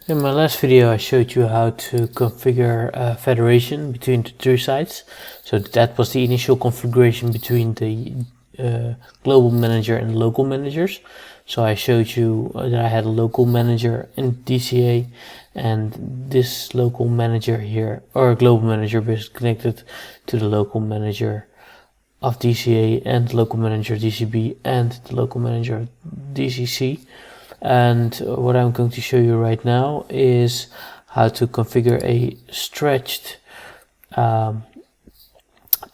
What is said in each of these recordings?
In my last video I showed you how to configure a federation between the two sites. So that was the initial configuration between the global manager and local managers. So I showed you that I had a local manager in DCA, and this local manager here, or global manager, is connected to the local manager of DCA and the local manager of DCB and the local manager of DCC. And what I'm going to show you right now is how to configure a stretched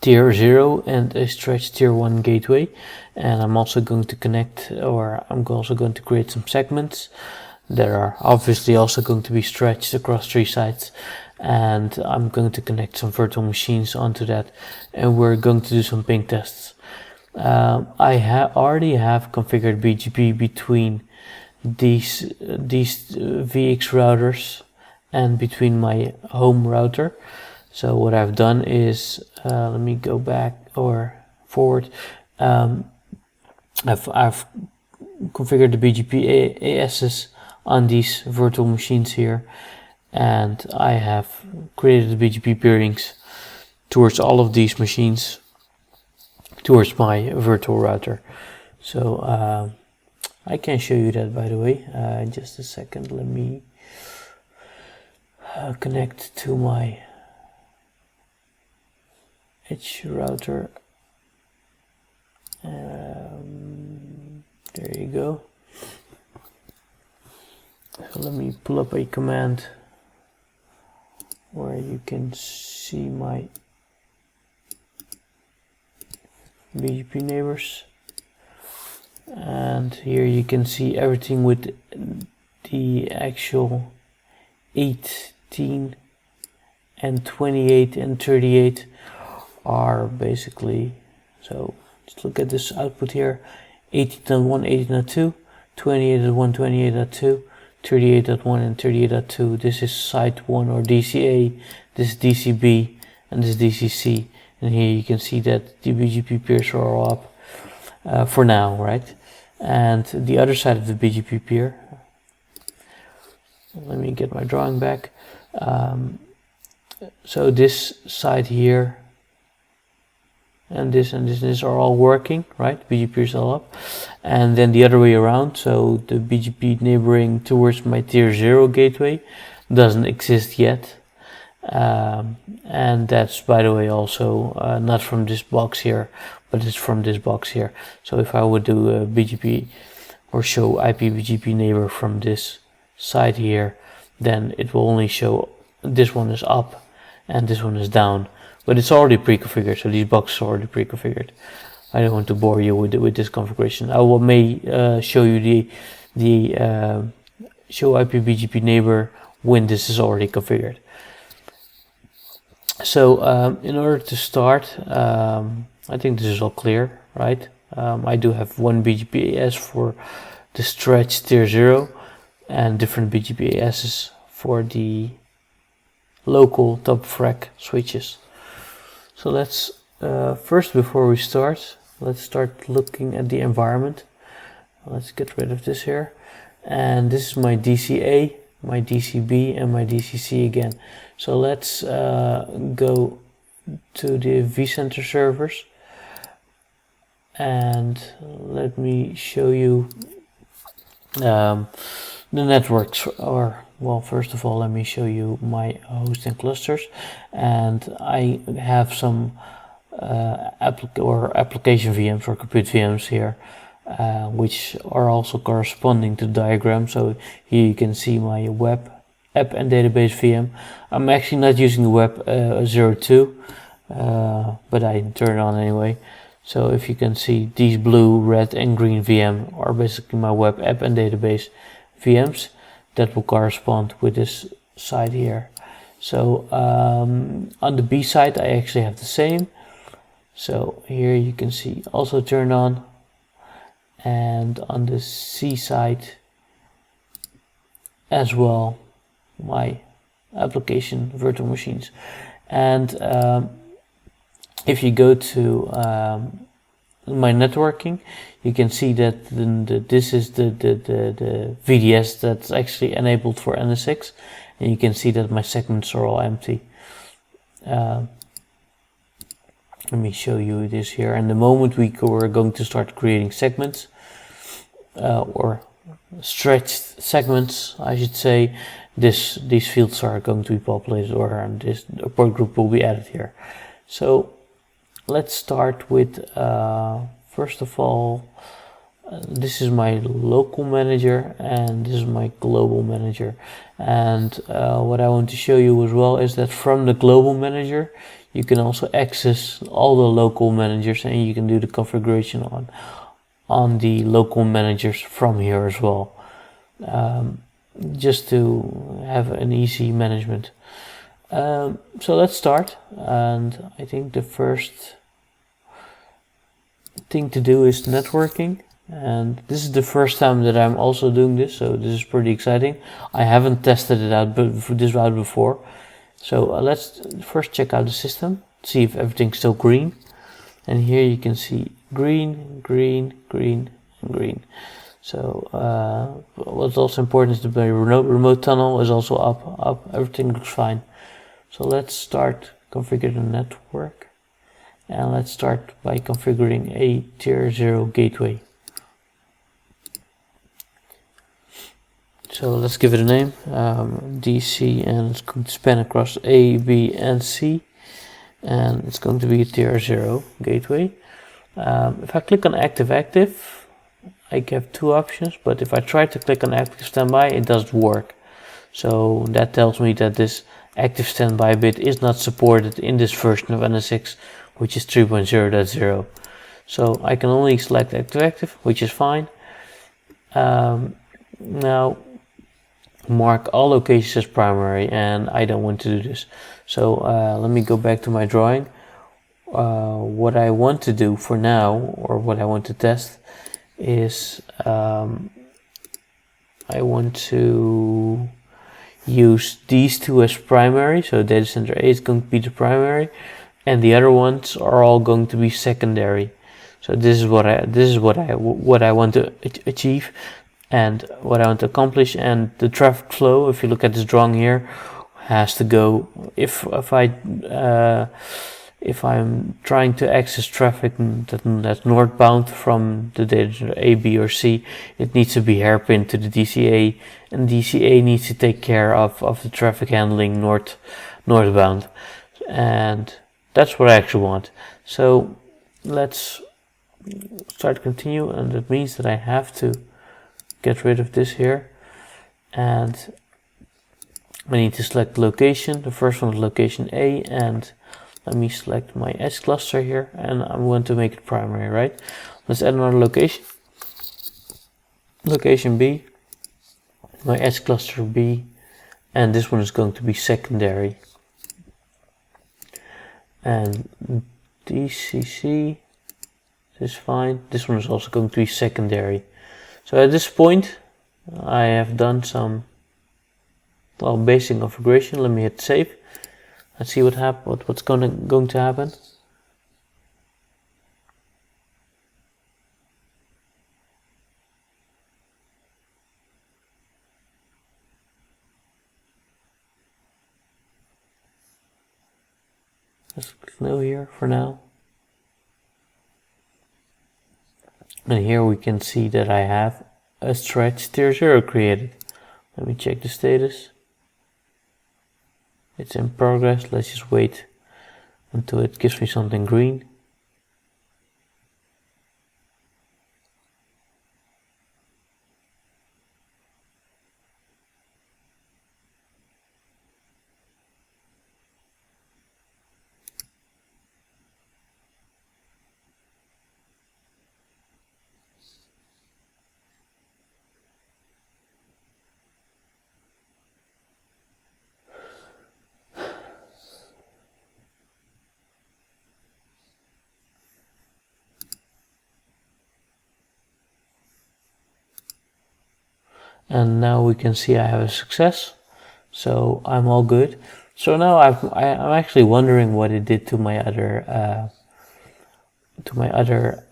tier 0 and a stretched tier 1 gateway. And I'm also going to connect, or I'm also going to create some segments that are obviously also going to be stretched across 3 sites. And I'm going to connect some virtual machines onto that, and we're going to do some ping tests. I already have configured BGP between these VX routers and between my home router. So what I've done is, let me go back or forward. I've configured the BGP ASs on these virtual machines here, and I have created the BGP peerings towards all of these machines towards my virtual router. So I can show you that, by the way. Just a second, let me connect to my edge router. There you go. So let me pull up a command where you can see my BGP neighbors. And here you can see everything with the actual 18 and 28 and 38 are basically, so let's look at this output here: 18.1, 18.2, 28.1, 28.2, 38.1 and 38.2. This is site 1 or DCA, this is DCB, and this is DCC. And here you can see that the BGP peers are all up. For now, right? And the other side of the BGP peer, let me get my drawing back. So this side here and this are all working, right? BGP is all up. And then the other way around, so the BGP neighboring towards my tier 0 gateway doesn't exist yet. And that's, by the way, also not from this box here, but it's from this box here. So if I would do a BGP or show IP BGP neighbor from this side here, then it will only show this one is up and this one is down, but it's already pre-configured. So these boxes are already pre-configured. I don't want to bore you with this configuration. I may show you the show IP BGP neighbor when this is already configured. So in order to start, I think this is all clear, right? I do have one BGP AS for the stretched tier 0 and different BGP ASs for the local top of rack switches. So let's first, before we start, let's start looking at the environment. Let's get rid of this here. And this is my DCA, my DCB, and my DCC again. So let's go to the vCenter servers, and let me show you the networks. Or, well, first of all, let me show you my host and clusters. And I have some application VMs or compute VMs here, which are also corresponding to the diagram. So here you can see my web app and database VM. I'm actually not using the web 02, but I turn it on anyway. So if you can see, these blue, red and green VM are basically my web app and database VMs that will correspond with this side here. So on the B side I actually have the same. So here you can see also turned on, and on the C side as well my application virtual machines. And if you go to my networking, you can see that this is the VDS that's actually enabled for NSX, and you can see that my segments are all empty. Let me show you this here. And the moment we're going to start creating segments, or stretched segments, I should say, these fields are going to be populated, or this port group will be added here. So let's start with, first of all, this is my local manager and this is my global manager. And what I want to show you as well is that from the global manager, you can also access all the local managers, and you can do the configuration on the local managers from here as well, just to have an easy management. So let's start, and I think the first thing to do is networking, and this is the first time that I'm also doing this, so this is pretty exciting. I haven't tested it out this route before, so let's first check out the system, see if everything's still green. And here you can see green, green, green, and green. So what's also important is the remote tunnel is also up. Everything looks fine. So let's start configuring the network, and let's start by configuring a tier 0 gateway. So let's give it a name, DC, and it's going to span across A, B, and C, and it's going to be a tier 0 gateway. If I click on active, I get two options, but if I try to click on active standby, it doesn't work. So that tells me that this active standby bit is not supported in this version of NSX, which is 3.0.0. So I can only select active, which is fine. Now mark all locations as primary, and I don't want to do this. So let me go back to my drawing. What I want to do for now, or what I want to test, is I want to use these two as primary. So data center A is going to be the primary, and the other ones are all going to be secondary. So this is what I want to achieve, and what I want to accomplish. And the traffic flow, if you look at this drawing here, has to go, if I'm trying to access traffic that's northbound from the data center A, B, or C, it needs to be hairpinned to the DCA, and DCA needs to take care of the traffic handling northbound, and that's what I actually want. So let's start continue, and that means that I have to get rid of this here, and I need to select location. The first one is location A, and let me select my edge cluster here, and I want to make it primary, right? Let's add another location. Location B, my edge cluster B, and this one is going to be secondary. And DCC is fine. This one is also going to be secondary. So at this point, I have done some basic configuration. Let me hit save. Let's see what's going to happen. Let's click no here for now. And here we can see that I have a stretch tier 0 created. Let me check the status. It's in progress. Let's just wait until it gives me something green. And now we can see I have a success, so I'm all good. So now I'm actually wondering what it did to my other my other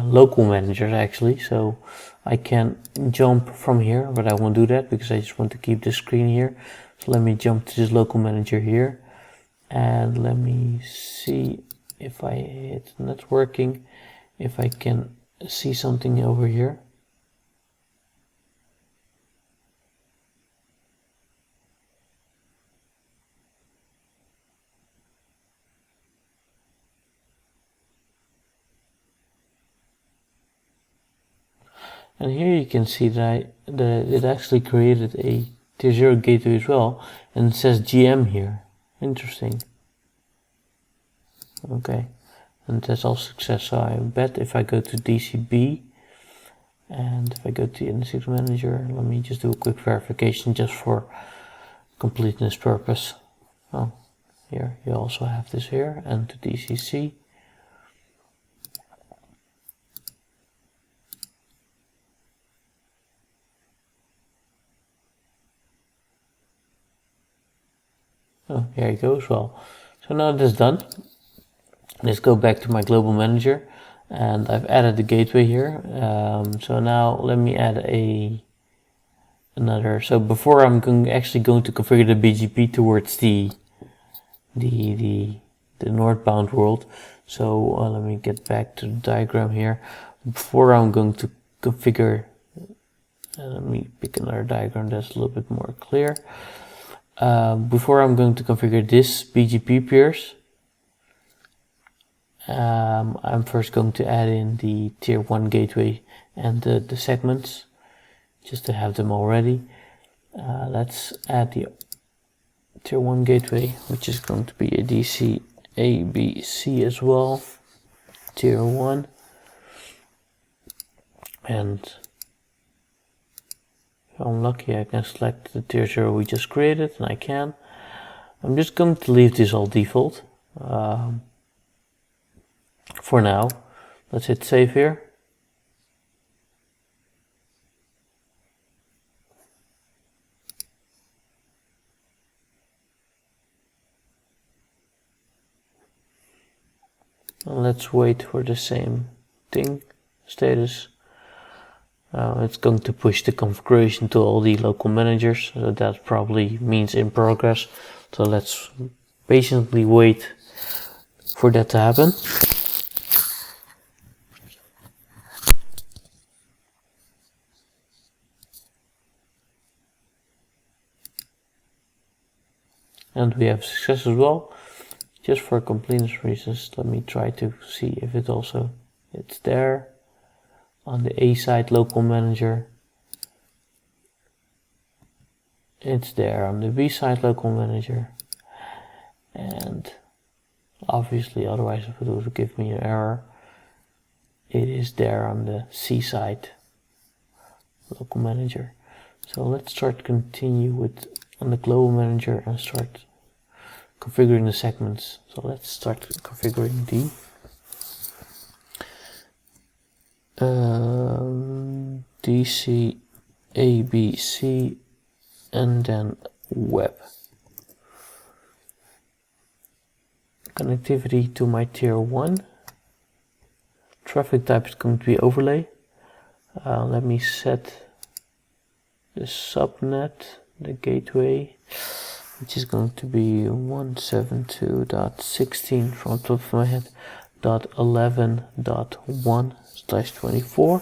local managers actually. So I can jump from here, but I won't do that because I just want to keep the screen here. So let me jump to this local manager here, and let me see if I hit networking, if I can see something over here. And here you can see that it actually created a tier 0 gateway as well, and it says GM here. Interesting. Okay, and that's all success. So I bet if I go to DCB and if I go to the NSX manager, let me just do a quick verification just for completeness purpose. Oh, here you also have this here, and to DCC. Oh, here you go as well. So now that's done. Let's go back to my global manager, and I've added the gateway here. So now let me add another. So before I'm actually going to configure the BGP towards the northbound world. So let me get back to the diagram here. Before I'm going to configure, let me pick another diagram that's a little bit more clear. Before I'm going to configure this BGP peers, I'm first going to add in the tier 1 gateway and the segments, just to have them all ready. Let's add the tier 1 gateway, which is going to be a DC ABC as well, tier 1. And if I'm lucky, I can select the tier 0 we just created, and I can. I'm just going to leave this all default for now. Let's hit save here. And let's wait for the same thing, status. It's going to push the configuration to all the local managers, so that probably means in progress. So let's patiently wait for that to happen. And we have success as well. Just for completeness reasons, let me try to see if it's there on the A side local manager. It's there on the B side local manager, and obviously otherwise it would give me an error. It is there on the C side local manager. So let's continue with on the global manager and start configuring the segments. So let's start configuring the DC ABC and then web. Connectivity to my tier 1. Traffic type is going to be overlay. Let me set the subnet, the gateway, which is going to be 172.16 from the top of my head, .11.1/24.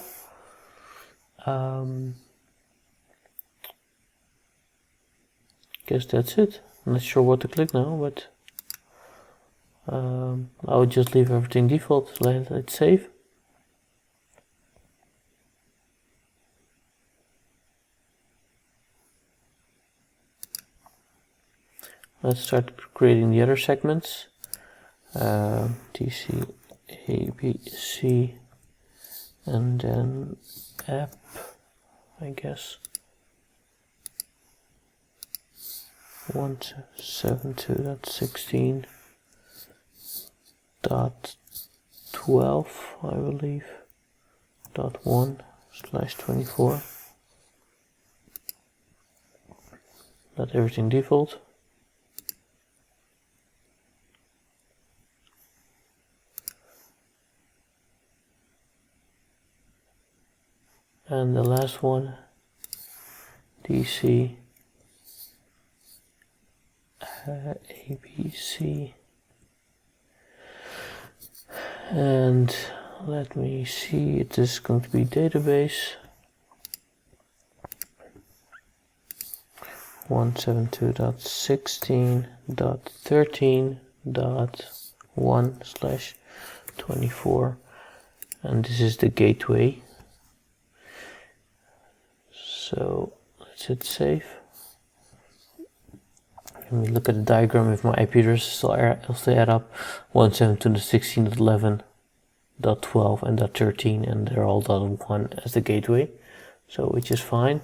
Guess that's it. I'm not sure what to click now, but I would just leave everything default. Let's save. Let's start creating the other segments. DC ABC and then app, I guess. 172.16.12, I believe. .1/24. Let everything default. last one, DC ABC, and let me see, it is going to be database 172.16.13.1/24, and this is the gateway. So let's hit save. Let me look at the diagram if my IP addresses still add up. 172.16.11.12 and .13, and they're all .1 as the gateway, so which is fine.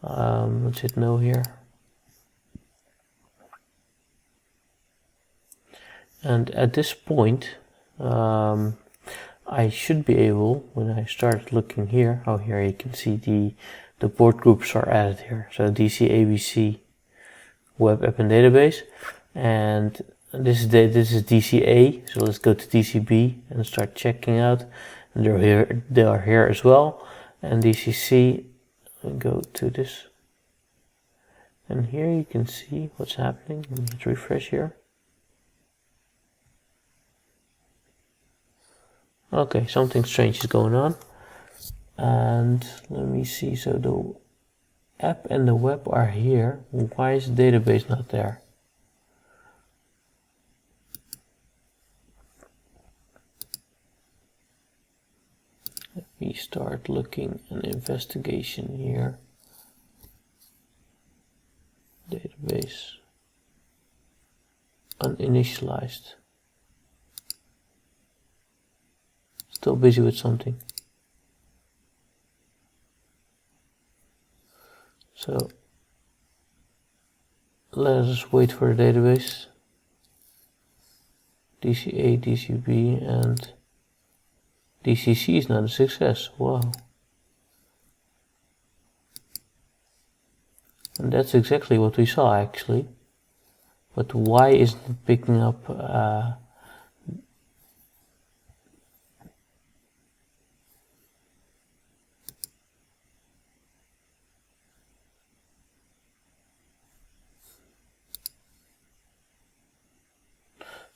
Let's hit no here. And at this point, I should be able, when I start looking here, oh, here you can see the port groups are added here. So DC ABC web app and database, and this is DCA. So let's go to DCB and start checking out. And they are here as well. And DCC, and go to this, and here you can see what's happening. Let me hit refresh here. Okay, something strange is going on. And let me see, so the app and the web are here. Why is the database not there? Let me start looking an investigation here. Database uninitialized. Still busy with something. So let us wait for the database. DCA, DCB, and DCC is not a success. Wow. And that's exactly what we saw actually. But why isn't it picking up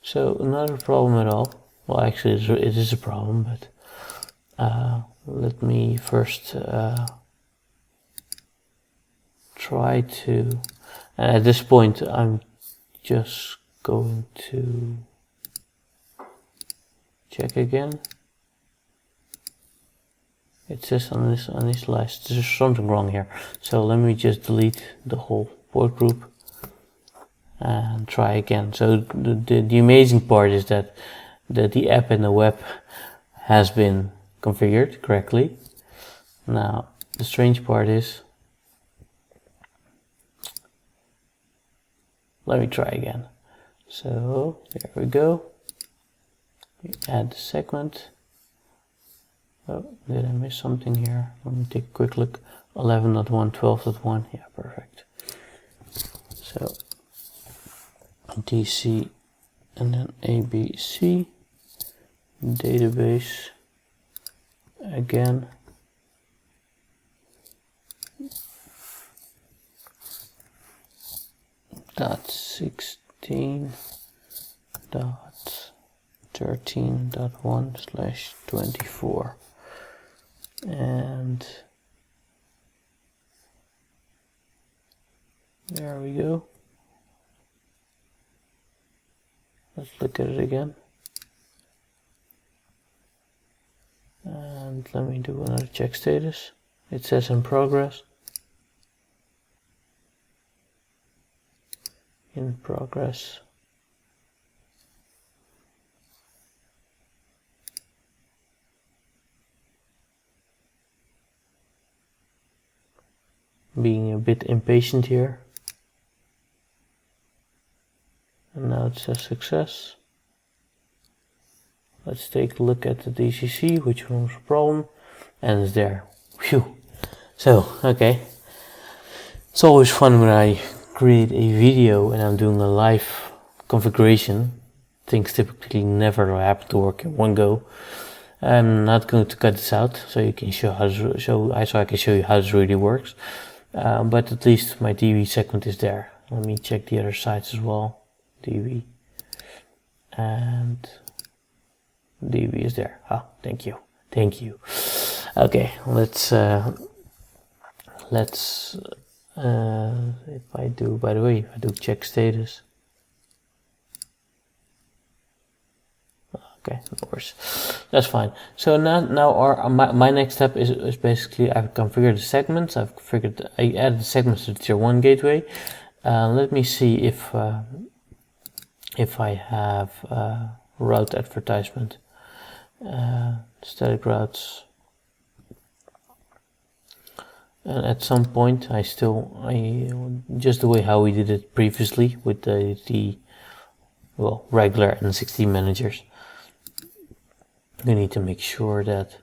so not a problem at all. Well, actually it is a problem, but let me first try to, and at this point I'm just going to check again. It says on this list there's something wrong here, so let me just delete the whole port group and try again. So the amazing part is that the app and the web has been configured correctly. Now the strange part is, let me try again. So there we go. We add the segment. Oh, did I miss something here? Let me take a quick look. 11.1, 12.1. Yeah, perfect. So DC and then ABC database again. .16.13.1/24, and there we go. Let's look at it again, and let me do another check status. It says in progress. In progress. Being a bit impatient here. And now it says success. Let's take a look at the DCC, which was a problem, and it's there. Phew. So, okay. It's always fun when I create a video and I'm doing a live configuration. Things typically never happen to work in one go. I'm not going to cut this out, so you can show how to so I can show you how this really works. But at least my DB segment is there. Let me check the other sides as well. DB and DB is there. Ah, thank you. Okay, let's if I do, by the way, if I do check status. Okay, of course, that's fine. So now my next step is basically I've configured the segments. I added the segments to the tier 1 gateway. Let me see if I have route advertisement, static routes. And at some point, just the way how we did it previously with the regular NSX-T managers, we need to make sure that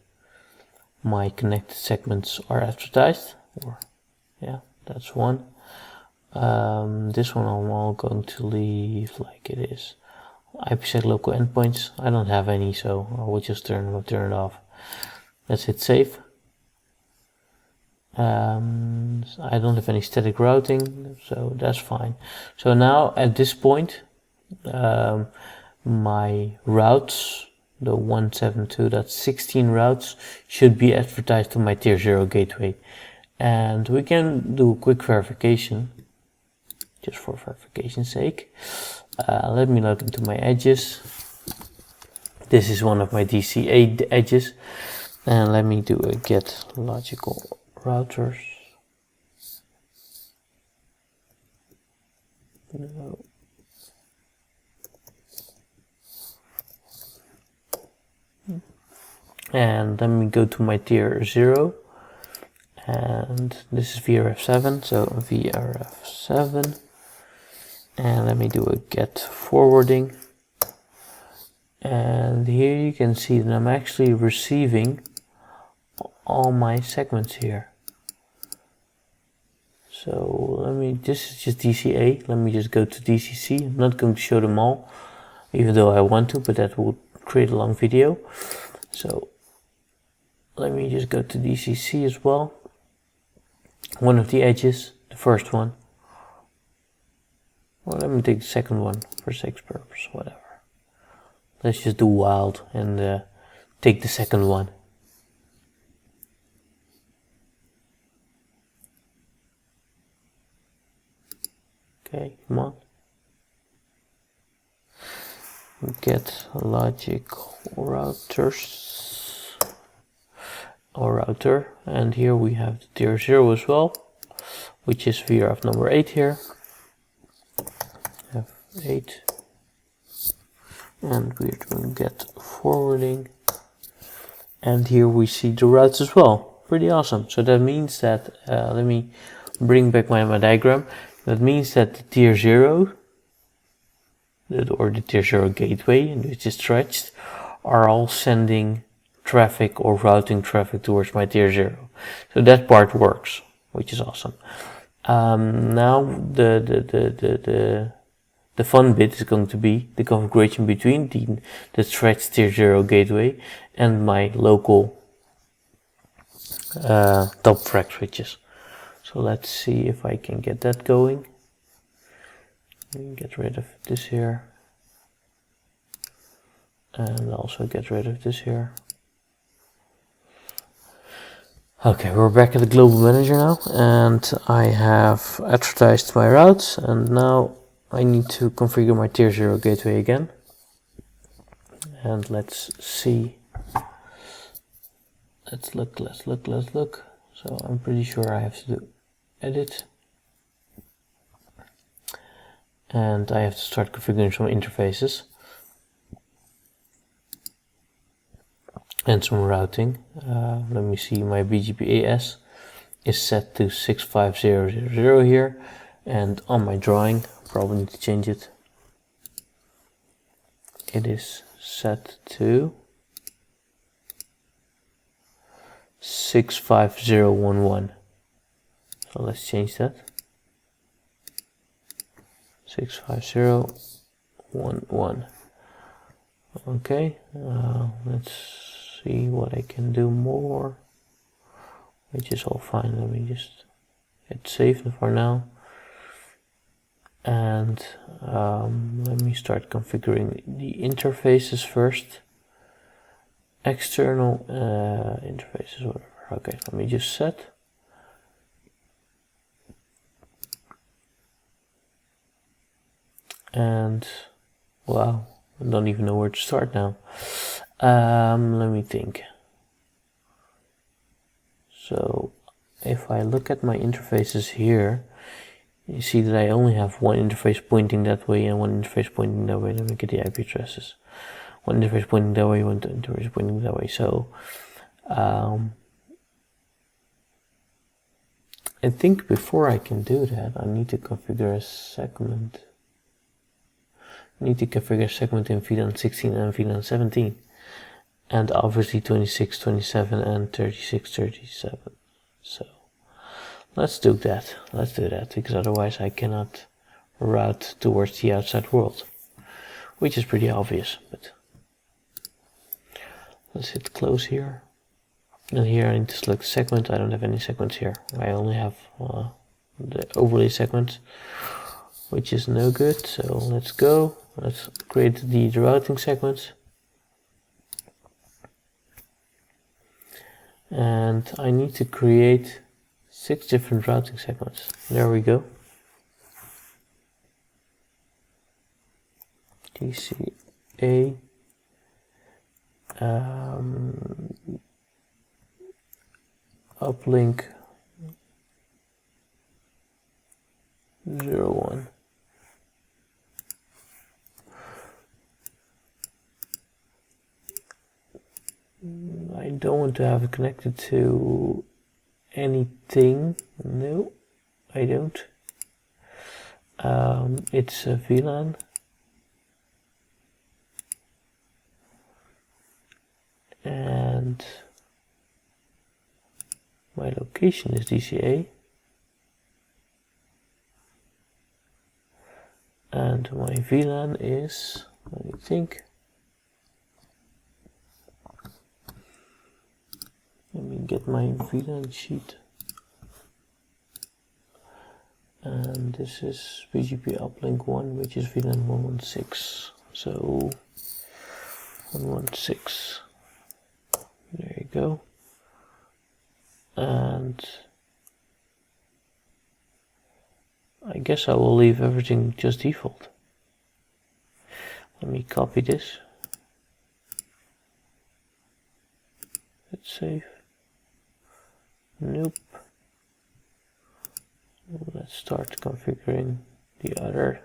my connected segments are advertised. Yeah, that's one. This one I'm all going to leave like it is. IPsec local endpoints. I don't have any, so I will just turn it off. Let's hit save. I don't have any static routing, so that's fine. So now at this point, my routes, the 172.16 routes, should be advertised to my tier 0 gateway. And we can do a quick verification, just for verification's sake. Let me log into my edges. This is one of my DCA edges. And let me do a get logical routers. No. And let me go to my tier 0, and this is VRF7, so VRF7, and let me do a get forwarding, and here you can see that I'm actually receiving all my segments here. So this is just DCA, let me just go to DCC. I'm not going to show them all, even though I want to, but that would create a long video. So let me just go to DCC as well. One of the edges, the first one. Well, let me take the second one for sake's purpose, whatever. Let's just do wild and take the second one. Okay, come on. Get logical routers or router, and here we have the tier 0 as well, which is VRF number 8 here. F8, and we're doing get forwarding, and here we see the routes as well. Pretty awesome. So that means that let me bring back my diagram. That means that the tier 0 or the tier 0 gateway, which is stretched, are all sending traffic or routing traffic towards my tier 0. So that part works, which is awesome. Now the fun bit is going to be the configuration between the stretched tier 0 gateway and my local top frag switches. So let's see if I can get that going. Get rid of this here, and also get rid of this here. Okay, we're back at the global manager now, and I have advertised my routes, and now I need to configure my tier 0 gateway again. And let's see. Let's look. So I'm pretty sure I have to do edit. And I have to start configuring some interfaces and some routing. Let me see, my BGP AS is set to 65000 here, and on my drawing, probably need to change it. It is set to 65011. So let's change that. 65011. Okay, let's see what I can do more, which is all fine. Let me just hit save for now. And let me start configuring the interfaces first. External interfaces, whatever. Okay, let me just set. And wow, I don't even know where to start now. Let me think. So if I look at my interfaces here, you see that I only have one interface pointing that way and one interface pointing that way. Let me get the IP addresses. One interface pointing that way, one interface pointing that way. So I think before I can do that, I need to configure a segment. I need to configure a segment in VLAN 16 and VLAN 17. And obviously 26, 27 and 36, 37. So let's do that. Let's do that, because otherwise I cannot route towards the outside world, which is pretty obvious. But let's hit close here. And here I need to select segment. I don't have any segments here. I only have the overlay segments, which is no good. So let's go. Let's create the routing segments. And I need to create 6 different routing segments. There we go. DCA. Uplink 01. I don't want to have it connected to anything. No, I don't. It's a VLAN. And my location is DCA. And my VLAN is, let me think. Let me get my VLAN sheet. And this is BGP uplink 1, which is VLAN 116. So 116. There you go. And I guess I will leave everything just default. Let me copy this. Hit save. Nope. Let's start configuring the other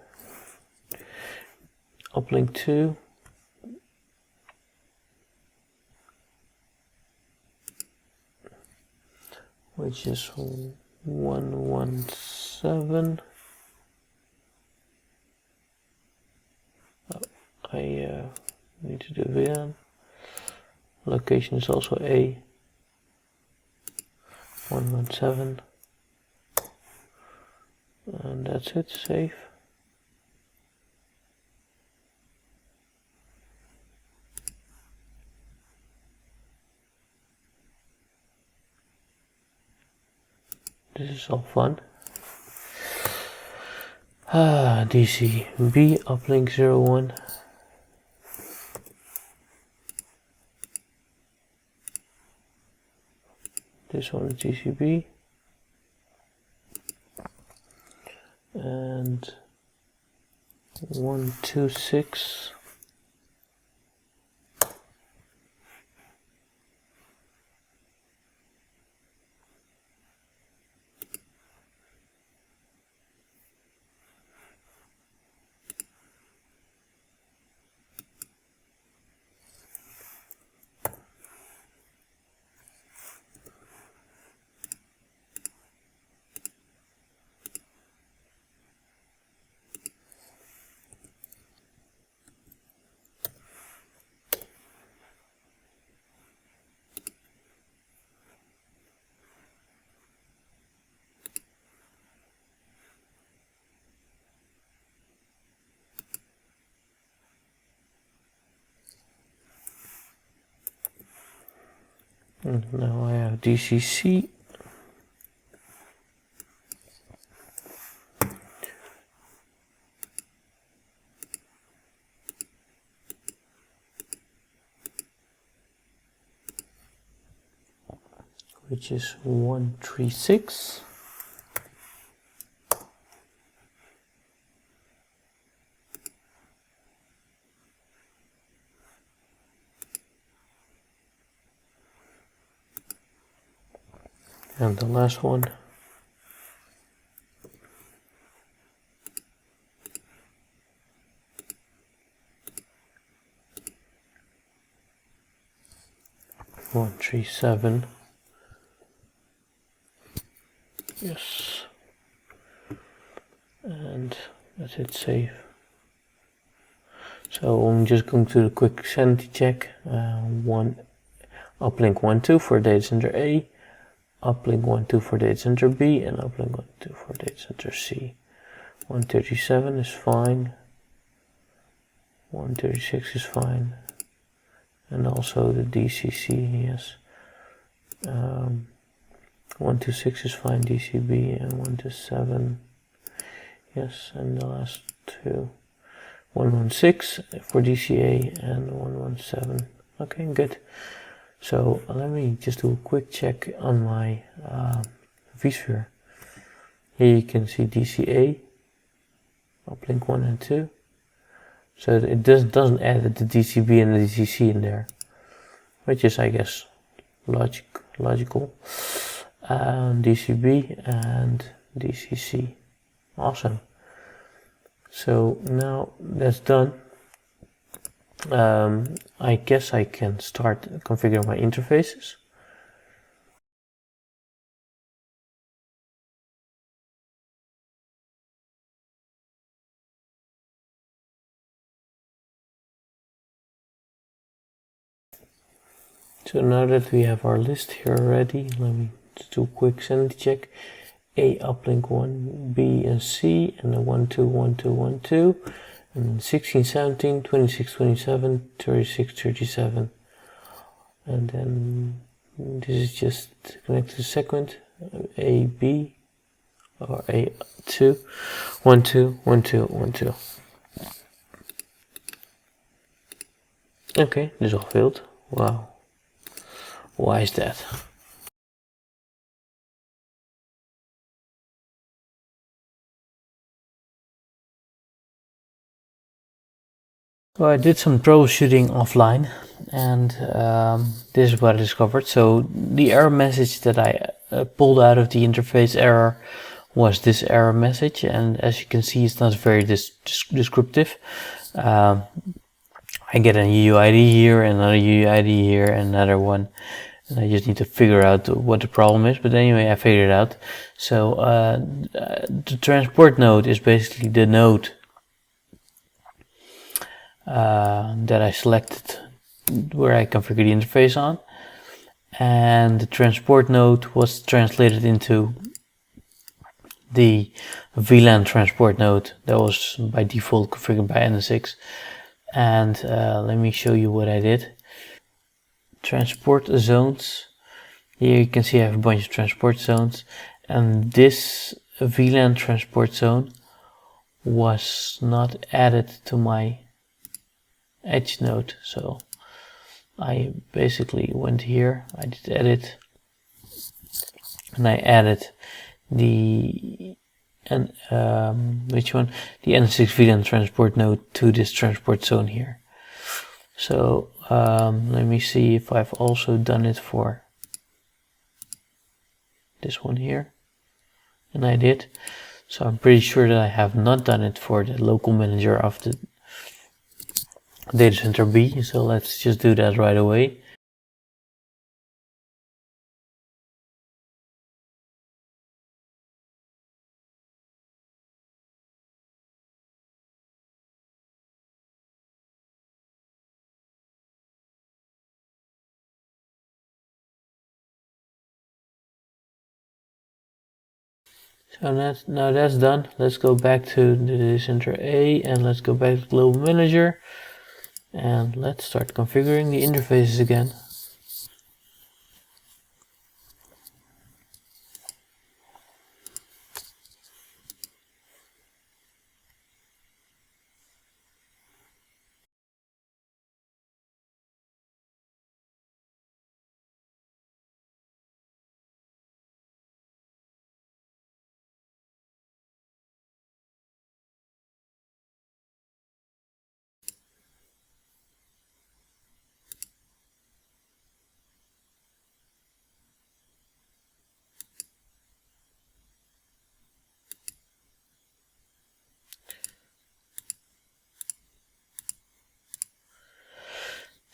uplink 2. Which is 117. I need to do VLAN. Location is also A. 117. And that's it, save. This is all fun. DCB uplink 01. This one is DCB. And 126. Now I have DCC. Which is 136. And the last one. One, 137. Yes. And let's hit save. So I'm just going to do a quick sanity check. Uplink 1.2 for data center A, uplink 1.2 for data center B, and uplink 1.2 for data center C. 137 is fine. 136 is fine. And also the DCC, yes. 126 is fine, DCB, and 127, yes, and the last two. 116 for DCA and 117. Okay, good. So let me just do a quick check on my vSphere. Here you can see DCA, uplink 1 and 2. So it doesn't add the DCB and the DCC in there, which is, I guess, logical. DCB and DCC. Awesome. So now that's done. I guess I can start configuring my interfaces. So now that we have our list here already, let me do a quick sanity check. A uplink 1, B and C, and the 1, 2, 1, 2, 1, 2, and then 16, 17, 26, 27, 36, 37. And then this is just connected to segment A, B, or A2, 1, 2, 1, 2, 1, 2. Okay, this all failed. Wow. Why is that? So I did some troubleshooting offline, and this is what I discovered. So the error message that I pulled out of the interface error was this error message, and as you can see, it's not very descriptive. I get a UUID here, another UUID here, another one, and I just need to figure out what the problem is. But anyway, I figured it out. So the transport node is basically the node that I selected where I configured the interface on, and the transport node was translated into the VLAN transport node that was by default configured by NSX. And let me show you what I did. Transport zones. Here you can see I have a bunch of transport zones, and this VLAN transport zone was not added to my edge node. So I basically went here, I did edit, and I added the which one? The NSX VLAN transport node to this transport zone here. So let me see if I've also done it for this one here, and I did. So I'm pretty sure that I have not done it for the local manager of the data center B. So let's just do that right away. So now that's done. Let's go back to the data center A, and let's go back to global manager, and let's start configuring the interfaces again.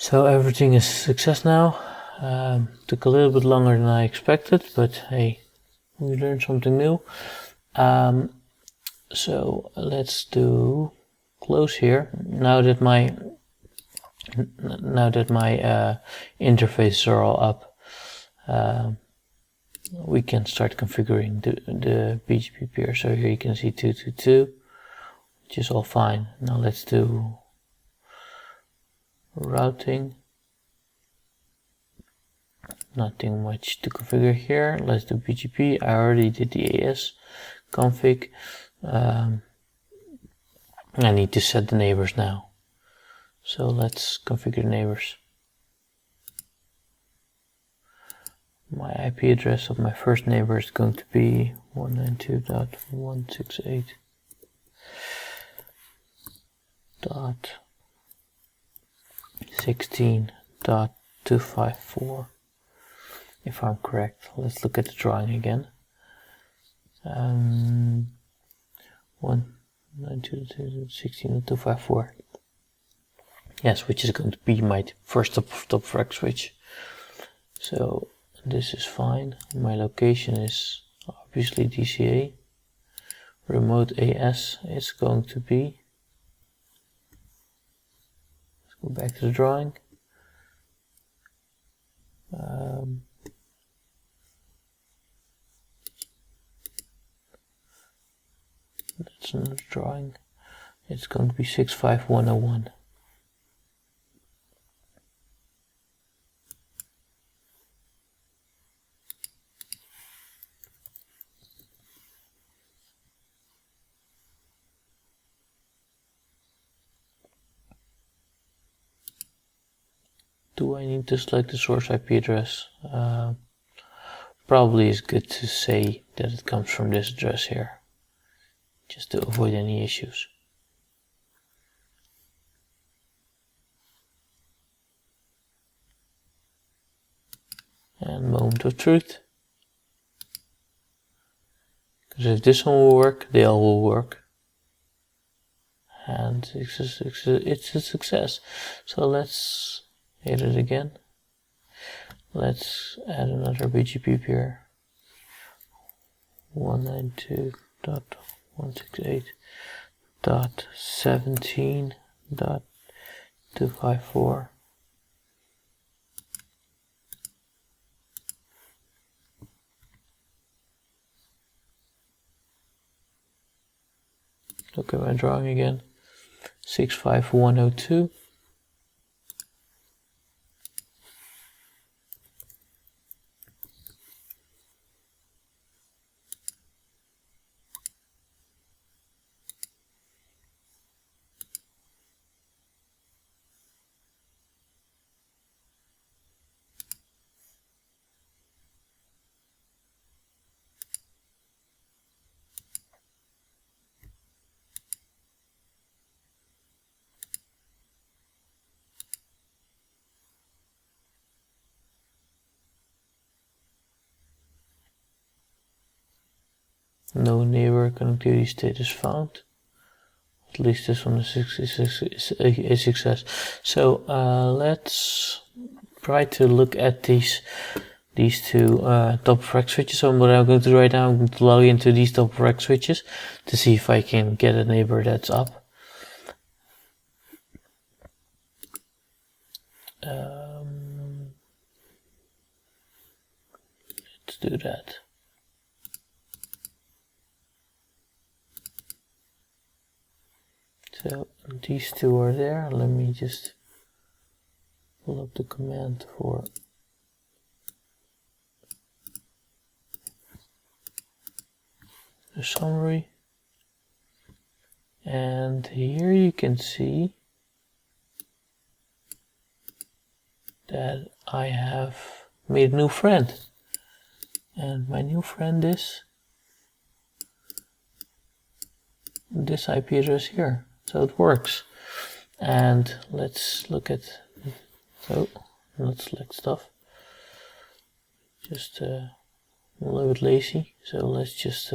So everything is a success now. Took a little bit longer than I expected, but hey, we learned something new. So let's do close here. Now that my interfaces are all up, we can start configuring the BGP peer. So here you can see 222, which is all fine. Now let's do routing. Nothing much to configure here. Let's do BGP. I already did the AS config. I need to set the neighbors now. So let's configure neighbors. My IP address of my first neighbor is going to be 192.168.16.254. If I'm correct. Let's look at the drawing again. 192.16.254. Yes, which is going to be my first top rack switch. So this is fine. My location is obviously DCA. Remote AS is going to be. Let's go back to the drawing. That's another drawing. It's going to be 65101. Do I need to select the source IP address? Probably is good to say that it comes from this address here, just to avoid any issues. And moment of truth. Because if this one will work, they all will work. And it's a success. So let's hit it again. Let's add another BGP peer. 192.168.17.254. Look at my drawing again. 65102. No neighbor connectivity status found. At least this one is a success. So let's try to look at these two top rack switches. So what I'm going to do right now, I'm going to log into these top rack switches to see if I can get a neighbor that's up. Let's do that. So these two are there. Let me just pull up the command for the summary. And here you can see that I have made a new friend. And my new friend is this IP address here. So it works. And let's look at, so let's select stuff. Just a little bit lazy. So let's just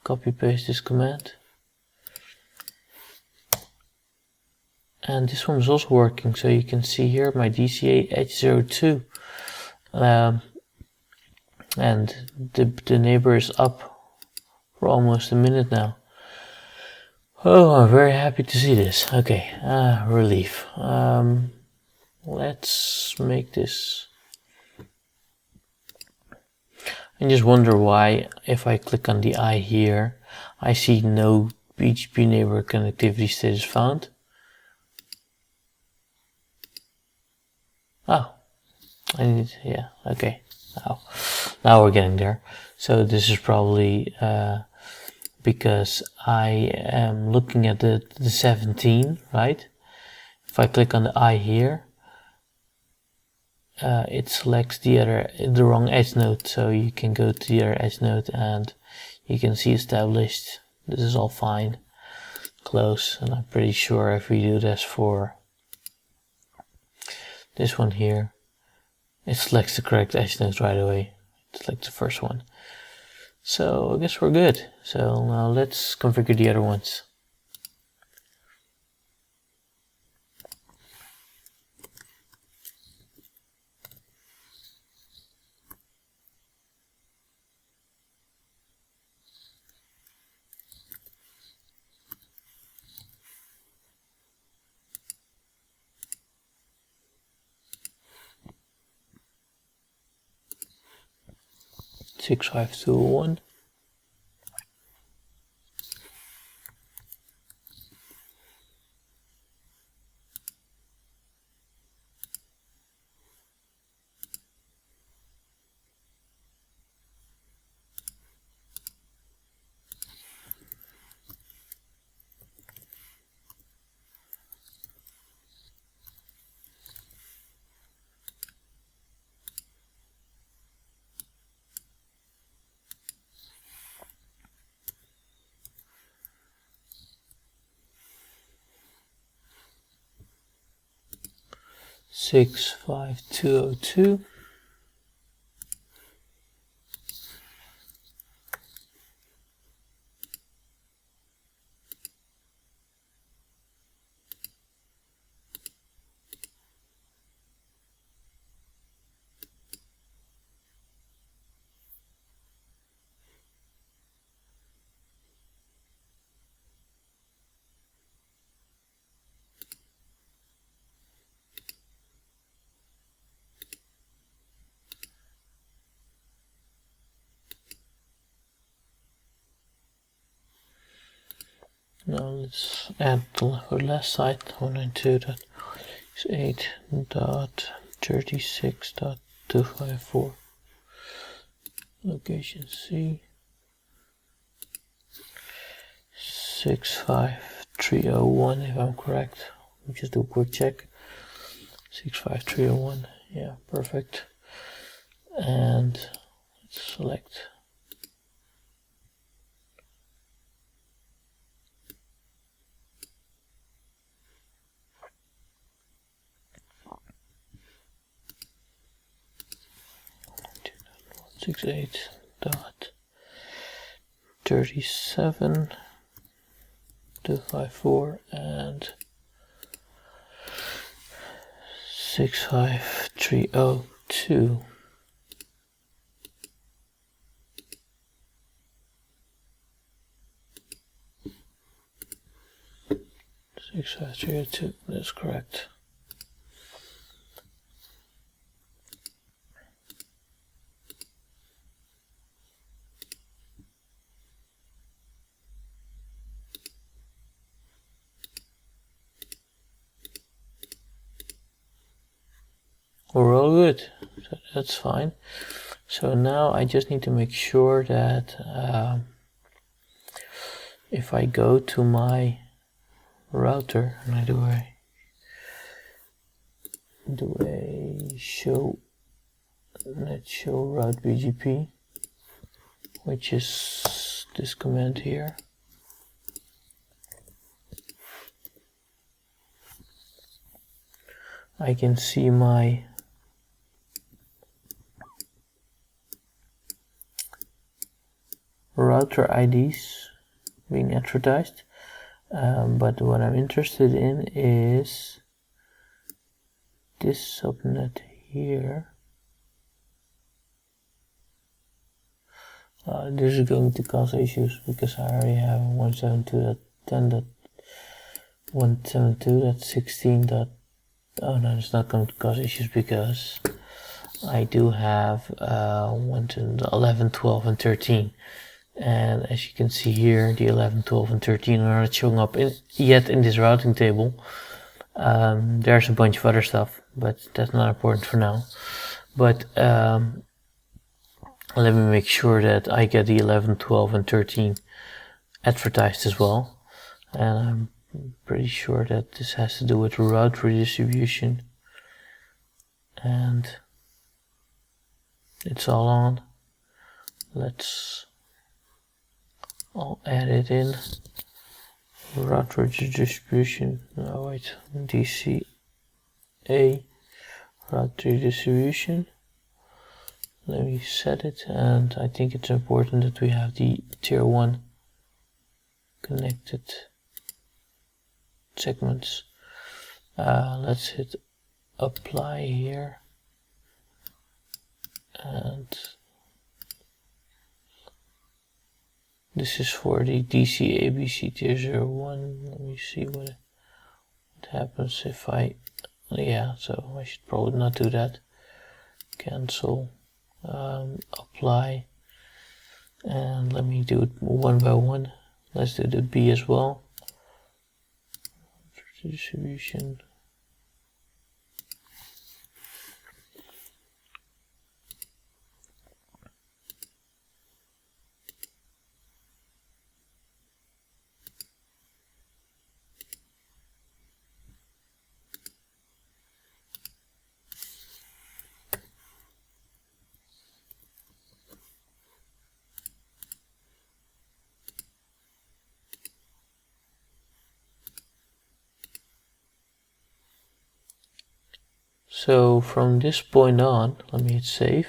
copy paste this command. and this one is also working. So you can see here my DCA Edge 02, and the neighbor is up for almost a minute now. Oh, I'm very happy to see this. Okay, relief. Let's make this. I just wonder why, if I click on the eye here, I see no BGP neighbor connectivity status found. Oh, I need, yeah, okay. Now we're getting there. So this is probably because I am looking at the 17, right? If I click on the eye here, it selects the wrong edge node, so you can go to the other edge node and you can see established. This is all fine. Close, and I'm pretty sure if we do this for this one here, it selects the correct edge node right away. It selects the first one. So I guess we're good. So now let's configure the other ones. Six 521. Six 5202. Now let's add the last site, 192.8.36.254. Location C. 65301, if I'm correct. Let me just do a quick check. 65301, yeah, perfect. And let's select. Six 8.37.254 and 65302. 65302, that's correct. We're all good, so that's fine. So now I just need to make sure that if I go to my router and I do a show route BGP, which is this command here. I can see my router IDs being advertised, But what I'm interested in is this subnet here. This is going to cause issues because I already have 172.10.172.16. Oh no, it's not going to cause issues because I do have 11, 12, and 13. And as you can see here, the 11, 12, and 13 are not showing up yet in this routing table. There's a bunch of other stuff, but that's not important for now. But let me make sure that I get the 11, 12, and 13 advertised as well. And I'm pretty sure that this has to do with route redistribution. And it's all on. I'll add it in. Route redistribution. No, wait. DCA route redistribution. Let me set it, and I think it's important that we have the tier 1 connected segments. Let's hit apply here, and this is for the DC ABC tier 01. Let me see what happens if I, yeah, so I should probably not do that. Cancel, apply, and let me do it one by one. Let's do the B as well. Distribution. So from this point on, let me hit save.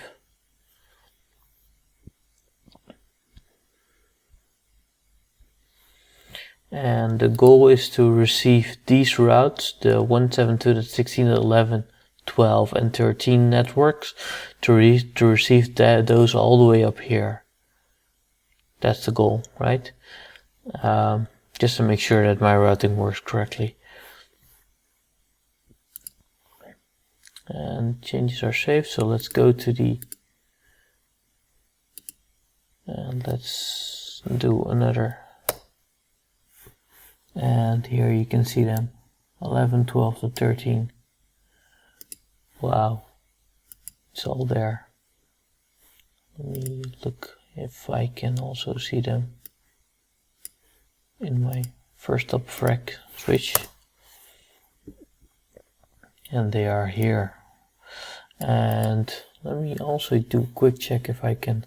And the goal is to receive these routes, the 172.16.11, 12, and 13 networks, to receive those all the way up here. That's the goal, right? Just to make sure that my routing works correctly. And changes are saved, so let's go to and let's do another. And here you can see them, 11, 12, and 13. Wow, it's all there. Let me look if I can also see them in my first up frac switch. And they are here. And let me also do a quick check if I can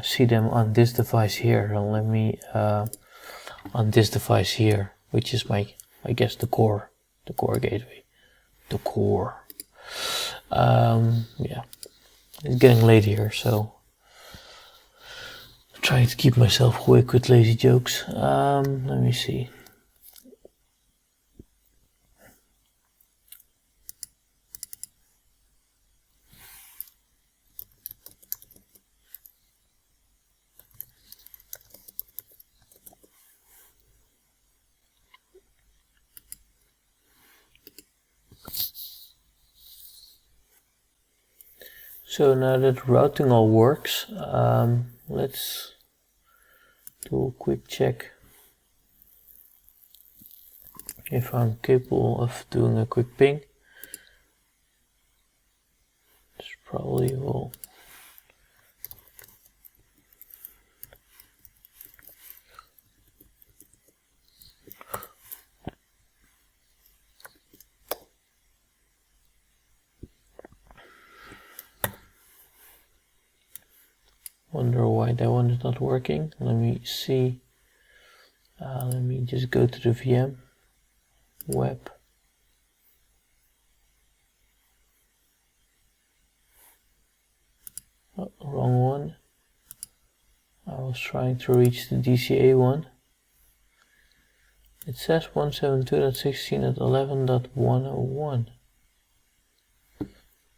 see them on this device here. And let me on this device here, which is my, I guess, the core gateway, the core. Yeah, it's getting late here, so I'm trying to keep myself awake with lazy jokes. Let me see. So now that routing all works, let's do a quick check if I'm capable of doing a quick ping. This probably will. Wonder why that one is not working. Let me see. Let me just go to the VM web. Oh, wrong one. I was trying to reach the DCA one. It says 172.16.11.101.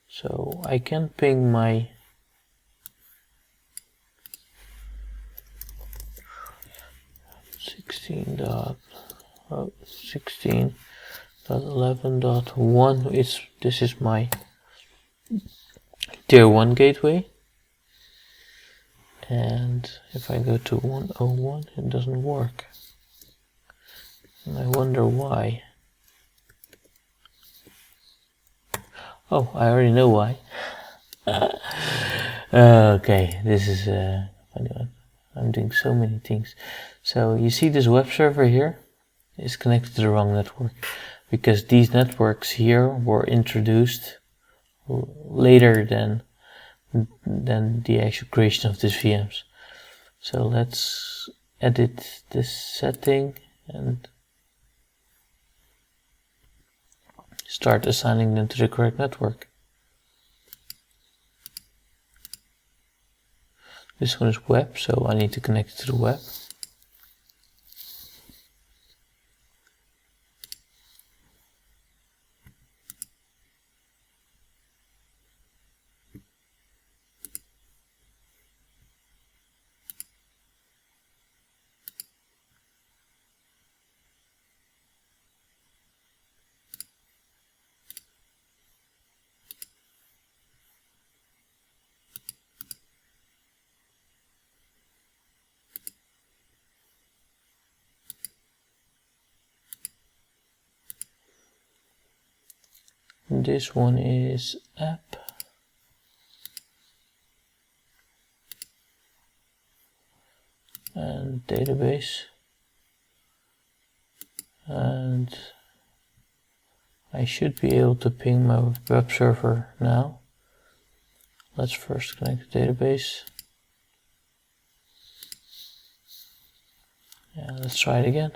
So I can ping my sixteen dot 16.11.1. This is my tier 1 gateway, and if I go to 101 it doesn't work, and I wonder why. Oh, I already know why. Okay, this is a funny one. I'm doing so many things. So you see this web server here is connected to the wrong network, because these networks here were introduced later than the actual creation of these VMs. So let's edit this setting and start assigning them to the correct network. This one is web, so I need to connect it to the web. This one is app, and database, and I should be able to ping my web server now. Let's first connect the database. Yeah, let's try it again.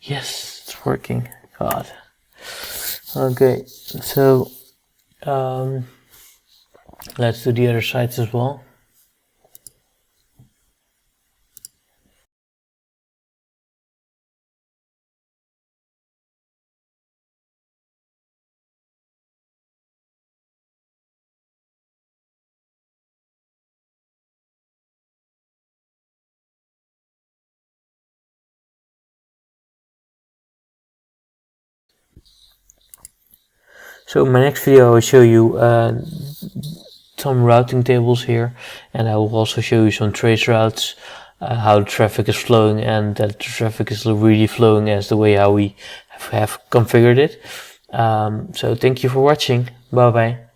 Yes, it's working. God. Okay, so let's do the other sites as well. So in my next video I will show you some routing tables here, and I will also show you some trace routes, how the traffic is flowing, and that the traffic is really flowing as the way how we have configured it. So thank you for watching. Bye bye.